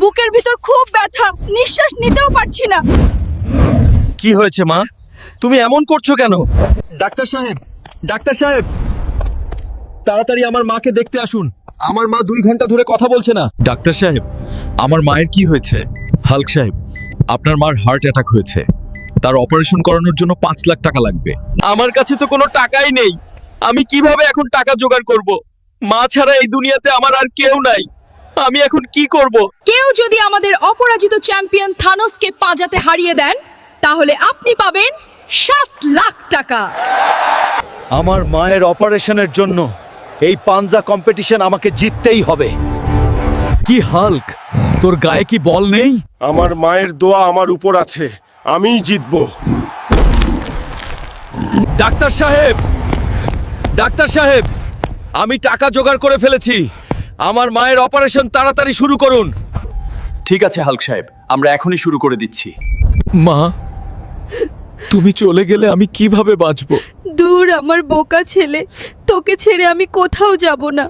বুকের ভিতর খুব ব্যথা, নিঃশ্বাস নিতেও পারছি না। কি হয়েছে মা? তুমি এমন করছো কেন? ডাক্তার সাহেব, ডাক্তার সাহেব, তাড়াতাড়ি আমার মাকে দেখতে আসুন। আমার মা 2 ঘন্টা ধরে কথা বলছে না। ডাক্তার সাহেব, আমার মায়ের কি হয়েছে? হাল্ক সাহেব, আপনার মার হার্ট অ্যাটাক হয়েছে। তার অপারেশন করানোর জন্য 5 লাখ টাকা লাগবে। আমার কাছে তো কোনো টাকাই নেই। আমি কিভাবে এখন টাকা জোগাড় করব? মা ছাড়া এই দুনিয়াতে আমার আর কেউ নাই। আমি এখন কি করব? কেউ যদি আমাদের অপরাজিত চ্যাম্পিয়ন থানোসকে পাঁজাতে হারিয়ে দেন, তাহলে আপনি পাবেন 7 লাখ টাকা। আমার মায়ের অপারেশনের জন্য এই পাঞ্জা কম্পিটিশন আমাকে জিততেই হবে। কি হাল্ক, তোর গায়ে কি বল নেই? আমার মায়ের দোয়া আমার উপর আছে, আমিই জিতবো। ডাক্তার সাহেব, ডাক্তার সাহেব, আমি টাকা জোগাড় করে ফেলেছি। আমার মায়ের অপারেশন তাড়াতাড়ি শুরু করুন। ঠিক আছে হাল্ক সাহেব, আমরা এখনই শুরু করে দিচ্ছি। মা, তুমি চলে গেলে আমি কিভাবে বাঁচবো? দূর আমার বোকা ছেলে, তোকে ছেড়ে আমি কোথাও যাব না।